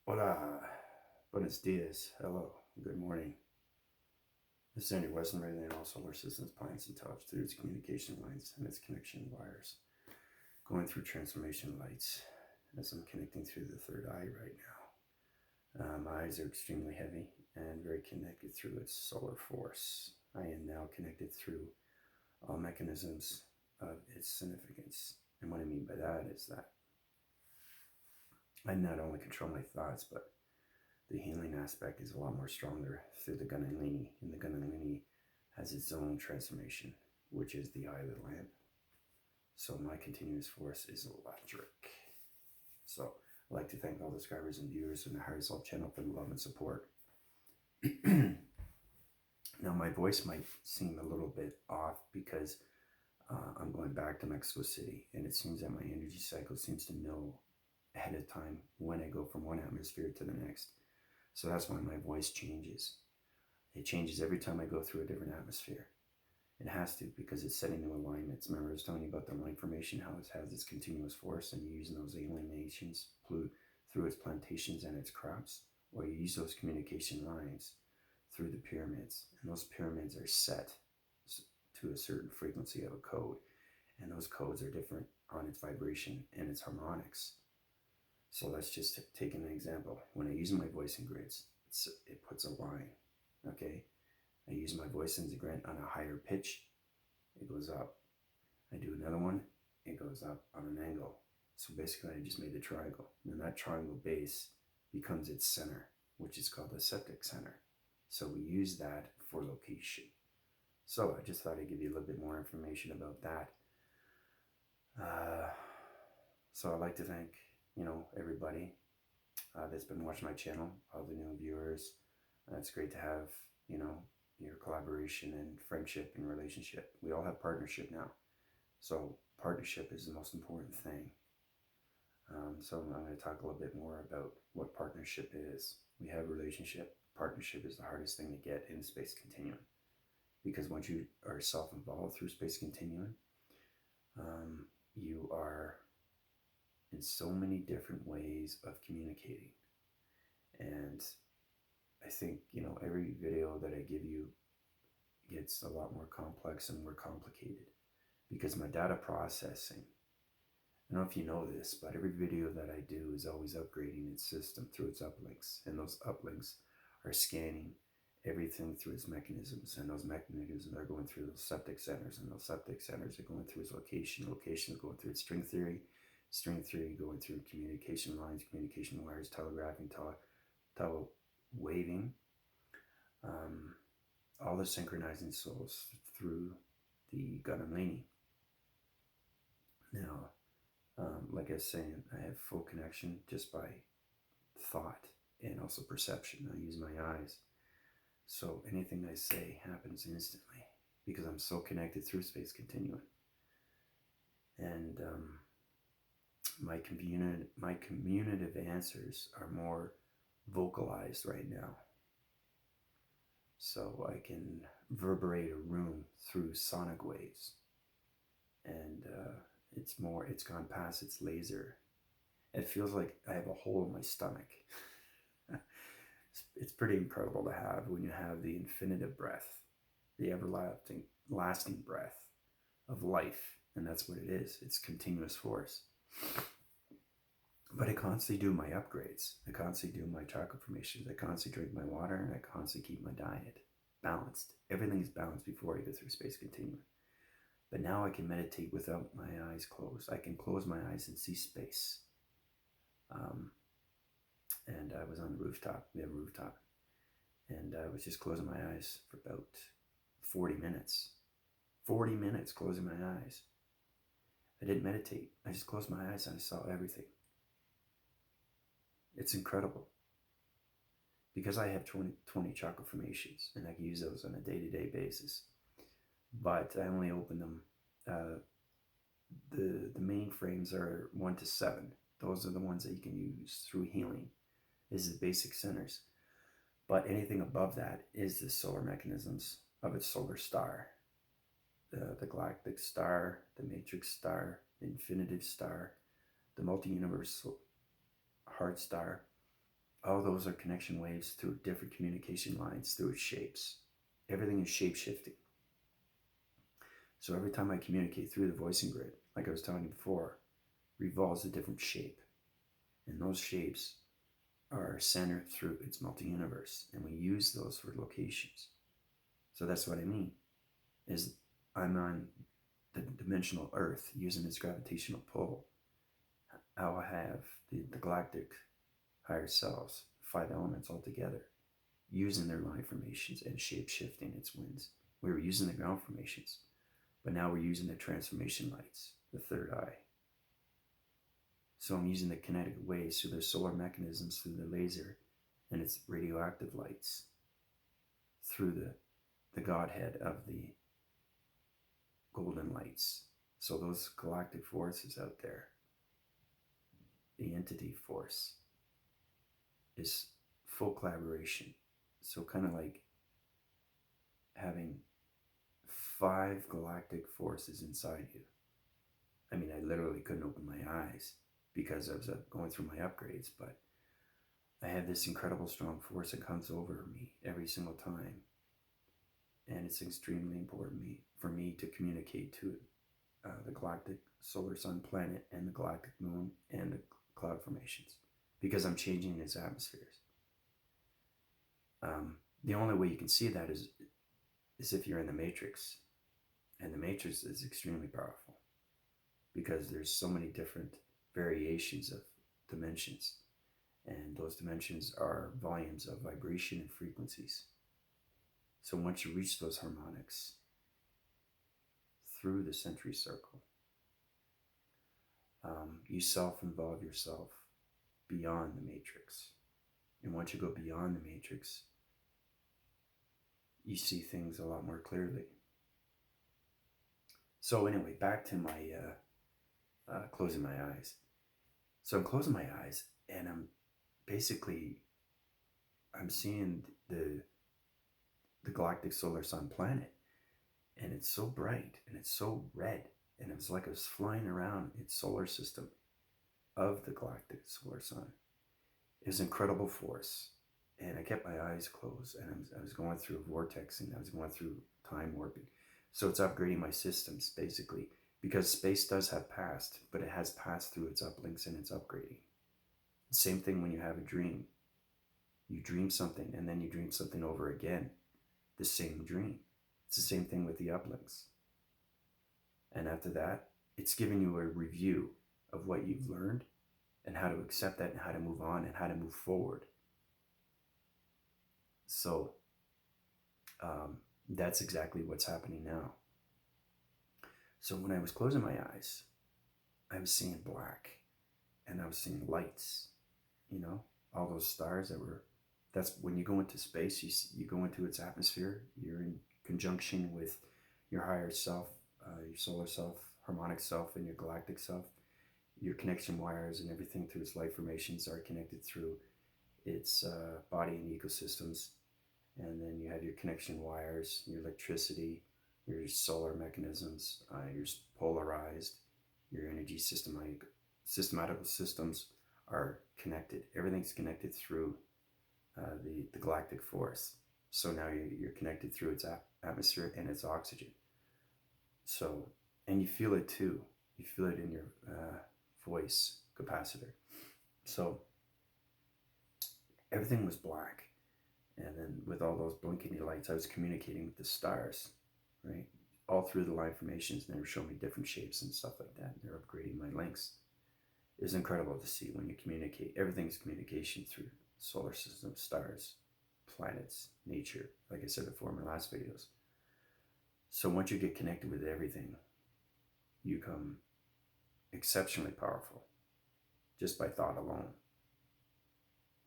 Hola, buenos dias, hello, good morning. This is Sandy Western radiating all solar systems, planets, and touch through its communication lines and its connection wires, going through transformation lights as I'm connecting through the third eye right now. My eyes are extremely heavy and very connected through its solar force. I am now connected through all mechanisms of its significance. And what I mean by that is that I not only control my thoughts, but the healing aspect is a lot more stronger through the Gunalini, and the Gunalini has its own transformation, which is the eye of the lamp. So my continuous force is electric. So I'd like to thank all the subscribers and viewers in the Higher Self channel for the love and support. Now my voice might seem a little bit off because I'm going back to Mexico City, and it seems that my energy cycle seems to know ahead of time when I go from one atmosphere to the next. So that's why my voice changes. It changes every time I go through a different atmosphere. It has to, because it's setting new alignments. Remember I was telling you about the line formation, how it has its continuous force, and you're using those alien nations through its plantations and its crops, or you use those communication lines through the pyramids. And those pyramids are set to a certain frequency of a code. And those codes are different on its vibration and its harmonics. So let's just take an example. When I use my voicing grids, it puts a line, okay? I use my voicing grid on a higher pitch, it goes up. I do another one, it goes up on an angle. So basically I just made a triangle. And that triangle base becomes its center, which is called the septic center. So we use that for location. So I just thought I'd give you a little bit more information about that. So I'd like to thank everybody that's been watching my channel, all the new viewers. It's great to have, your collaboration and friendship and relationship. We all have partnership now. So partnership is the most important thing. So I'm going to talk a little bit more about what partnership is. We have relationship. Partnership is the hardest thing to get in space continuum. Because once you are self-involved through space continuum, you are in so many different ways of communicating. And I think, every video that I give you gets a lot more complex and more complicated because my data processing, I don't know if you know this, but every video that I do is always upgrading its system through its uplinks. And those uplinks are scanning everything through its mechanisms. And those mechanisms are going through those septic centers. And those septic centers are going through its location. Location is going through its string theory. String theory going through communication lines, communication wires, telegraphing, waving, all the synchronizing souls through the Gunalini. Now, like I was saying, I have full connection just by thought and also perception. I use my eyes. So anything I say happens instantly because I'm so connected through space continuum. And my communicative answers are more vocalized right now. So I can reverberate a room through sonic waves. And it's gone past its laser. It feels like I have a hole in my stomach. It's pretty incredible to have when you have the infinitive breath, the everlasting lasting breath of life. And that's what it is. It's continuous force. But I constantly do my upgrades. I constantly do my chakra formations. I constantly drink my water, and I constantly keep my diet balanced. Everything is balanced before I go through space continuum. But now I can meditate without my eyes closed. I can close my eyes and see space. And I was on the rooftop. We have a rooftop. And I was just closing my eyes for about 40 minutes. 40 minutes closing my eyes. I didn't meditate. I just closed my eyes and I saw everything. It's incredible. Because I have 20 chakra formations, and I can use those on a day-to-day basis. But I only open them. The main frames are 1 to 7. Those are the ones that you can use through healing. This is the basic centers. But anything above that is the solar mechanisms of its solar star. The galactic star, the matrix star, the infinitive star, the multi-universal heart star. all those are connection waves through different communication lines, through its shapes. Everything is shape shifting. So every time I communicate through the voicing grid, like I was telling you before, revolves a different shape. And those shapes are centered through its multi-universe. And we use those for locations. So that's what I mean, is I'm on the dimensional Earth using its gravitational pull. I'll have the galactic higher selves, 5 elements altogether, using their line formations and shape shifting its winds. We were using the ground formations, but now we're using the transformation lights, the third eye. So I'm using the kinetic waves through the solar mechanisms, through the laser, and its radioactive lights, through the Godhead of the golden lights. So those galactic forces out there, the entity force, is full collaboration. So kind of like having 5 galactic forces inside you. I mean, I literally couldn't open my eyes because I was going through my upgrades, but I have this incredible strong force that comes over me every single time. And it's extremely important for me to communicate to the galactic solar sun planet and the galactic moon and the cloud formations, because I'm changing its atmospheres. The only way you can see that is if you're in the matrix, and the matrix is extremely powerful because there's so many different variations of dimensions, and those dimensions are volumes of vibration and frequencies. So once you reach those harmonics through the century circle, you self-involve yourself beyond the matrix. And once you go beyond the matrix, you see things a lot more clearly. So anyway, back to my closing my eyes. So I'm closing my eyes, and I'm seeing the galactic solar sun planet, and it's so bright and it's so red, and it's like I was flying around its solar system of the galactic solar sun. It was incredible force, and I kept my eyes closed, and I was going through vortexing, I was going through time warping. So it's upgrading my systems basically, because space does have past, but it has passed through its uplinks and it's upgrading. Same thing when you have a dream. You dream something and then you dream something over again, the same dream. It's the same thing with the uplinks. And after that, it's giving you a review of what you've learned and how to accept that and how to move on and how to move forward. So that's exactly what's happening now. So when I was closing my eyes, I was seeing black, and I was seeing lights, all those stars that's when you go into space, you go into its atmosphere, you're in conjunction with your higher self, your solar self, harmonic self, and your galactic self. Your connection wires and everything through its light formations are connected through its body and ecosystems. And then you have your connection wires, your electricity, your solar mechanisms, your polarized, your energy systematical systems are connected. Everything's connected through the galactic force. So now you're connected through its atmosphere and its oxygen. So, and you feel it too. You feel it in your voice capacitor. So everything was black. And then with all those blinking lights, I was communicating with the stars, right? All through the line formations, and they were showing me different shapes and stuff like that. And they're upgrading my links. It was incredible to see when you communicate. Everything's communication through solar system, stars, planets, nature, like I said before in my last videos. So once you get connected with everything, you become exceptionally powerful just by thought alone.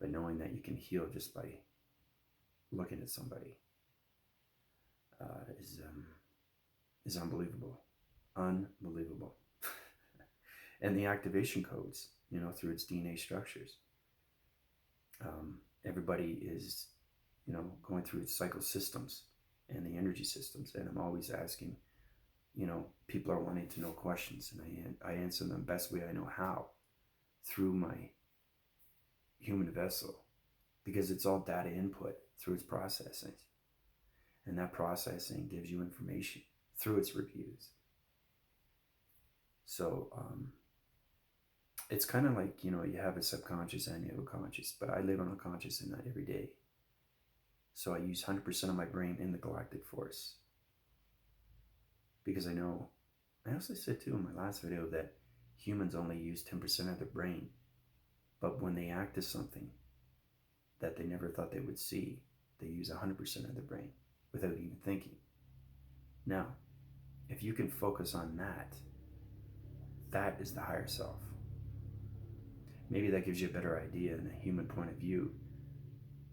But knowing that you can heal just by looking at somebody is unbelievable. Unbelievable. And the activation codes, through its DNA structures. Everybody is, going through its cycle systems and the energy systems. And I'm always asking, people are wanting to know questions, and I answer them best way I know how, through my human vessel, because it's all data input through its processing. And that processing gives you information through its reviews. So it's kind of like, you have a subconscious and you have a conscious, but I live on a conscious and not every day. So I use 100% of my brain in the galactic force. Because I also said too in my last video that humans only use 10% of their brain. But when they act as something that they never thought they would see, they use 100% of their brain without even thinking. Now, if you can focus on that, that is the higher self. Maybe that gives you a better idea in a human point of view.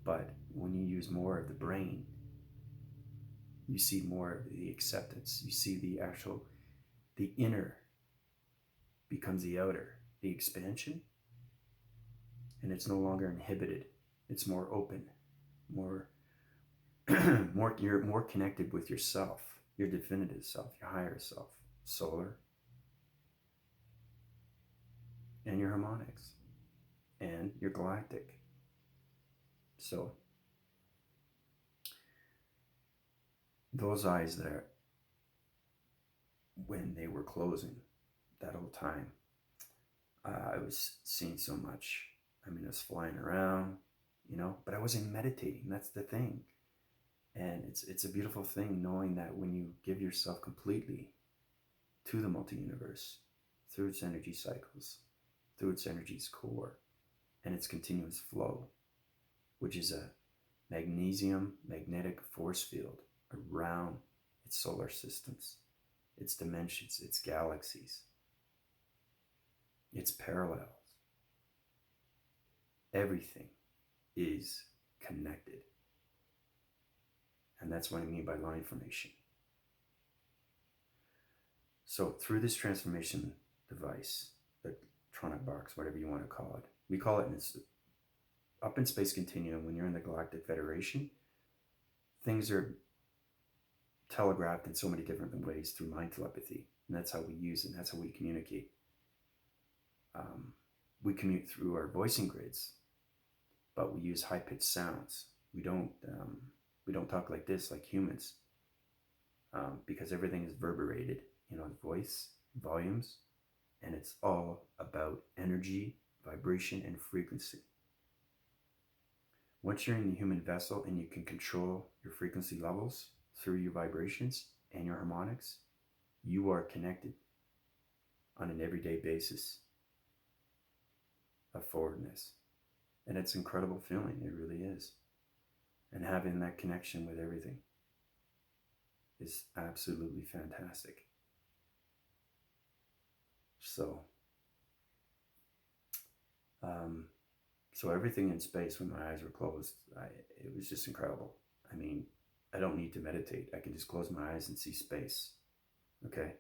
But when you use more of the brain, you see more of the acceptance. You see the inner becomes the outer, the expansion, and it's no longer inhibited. It's more open, more, you're more connected with yourself, your definitive self, your higher self, solar, and your harmonics, and your galactic. So those eyes there, when they were closing that whole time, I was seeing so much. I mean, I was flying around, but I wasn't meditating. That's the thing. And it's a beautiful thing knowing that when you give yourself completely to the multi-universe, through its energy cycles, through its energy's core, and its continuous flow, which is a magnesium magnetic force field around its solar systems, its dimensions, its galaxies, its parallels. Everything is connected. And that's what I mean by line formation. So through this transformation device, the tronic box, whatever you want to call it, we call it up in space continuum. When you're in the Galactic Federation, things are telegraphed in so many different ways through mind telepathy. And that's how we use it. And that's how we communicate. We commute through our voicing grids, but we use high-pitched sounds. We don't talk like this, like humans, because everything is reverberated, voice, volumes, and it's all about energy, vibration, and frequency. Once you're in the human vessel and you can control your frequency levels through your vibrations and your harmonics, you are connected on an everyday basis of forwardness. And it's an incredible feeling, it really is. And having that connection with everything is absolutely fantastic. So everything in space, when my eyes were closed, it was just incredible. I mean, I don't need to meditate. I can just close my eyes and see space. Okay?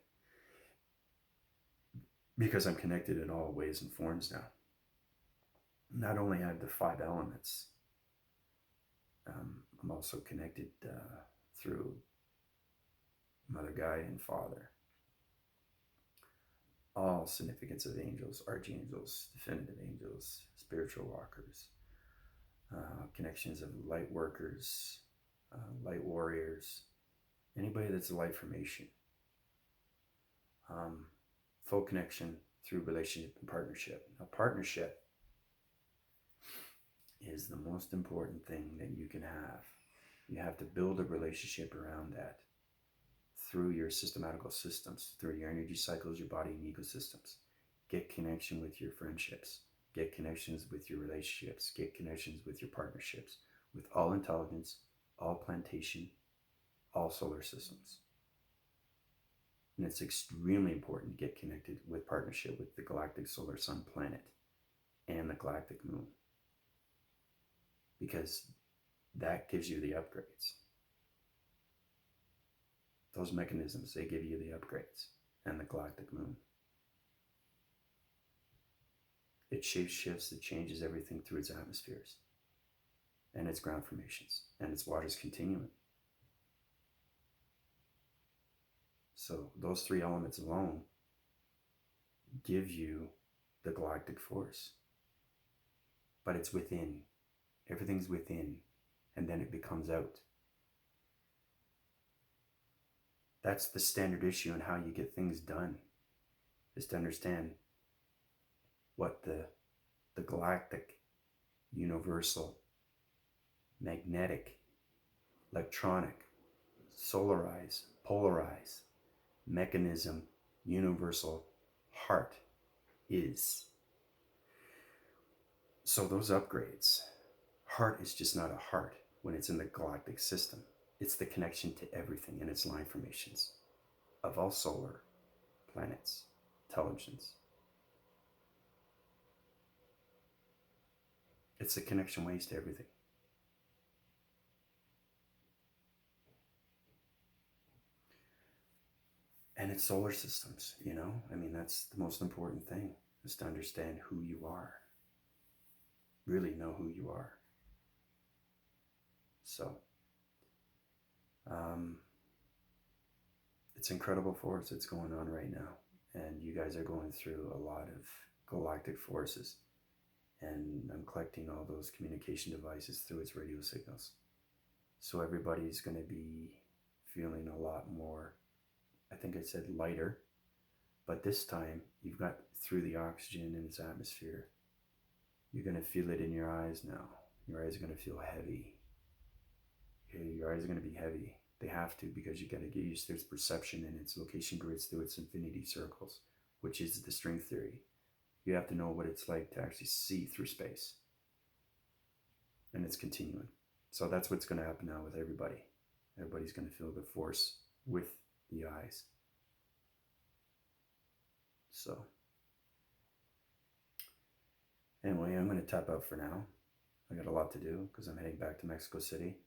Because I'm connected in all ways and forms now. Not only have the 5 elements, I'm also connected through Mother Gaia and Father. All significance of angels, archangels, definitive angels, spiritual walkers, connections of light workers, light warriors, anybody that's a light formation. Full connection through relationship and partnership. Now, partnership is the most important thing that you can have. You have to build a relationship around that through your systematical systems, through your energy cycles, your body and ecosystems. Get connection with your friendships. Get connections with your relationships. Get connections with your partnerships, with all intelligence, all plantation, all solar systems. And it's extremely important to get connected with partnership with the galactic solar sun planet and the galactic moon, because that gives you the upgrades. Those mechanisms, they give you the upgrades, and the galactic moon. It shapeshifts, it changes everything through its atmospheres and its ground formations and its waters continuum. So those 3 elements alone give you the galactic force. But it's within Everything's within, and then it becomes out. That's the standard issue in how you get things done, is to understand what the galactic, universal, magnetic, electronic, solarize, polarize, mechanism, universal heart is. So those upgrades, heart is just not a heart when it's in the galactic system. It's the connection to everything in its line formations of all solar planets, intelligence. It's the connection ways to everything. And it's solar systems, you know? I mean, that's the most important thing, is to understand who you are. Really know who you are. So, it's incredible force that's going on right now. And you guys are going through a lot of galactic forces. And I'm collecting all those communication devices through its radio signals. So everybody's going to be feeling a lot more, I think I said lighter, but this time you've got through the oxygen in its atmosphere. You're going to feel it in your eyes now. Your eyes are going to feel heavy. Your eyes are going to be heavy. They have to, because you got to get used to its perception and its location grids through its infinity circles, which is the string theory. You have to know what it's like to actually see through space. And it's continuing. So that's what's going to happen now with everybody. Everybody's going to feel the force with the eyes. So, anyway, I'm going to tap out for now. I got a lot to do because I'm heading back to Mexico City.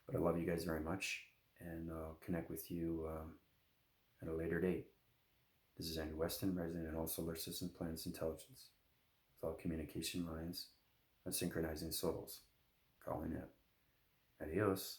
But I love you guys very much, and I'll connect with you at a later date. This is Andrew Weston, resident in all solar system planets intelligence, with all communication lines and synchronizing souls. Calling it. Adios.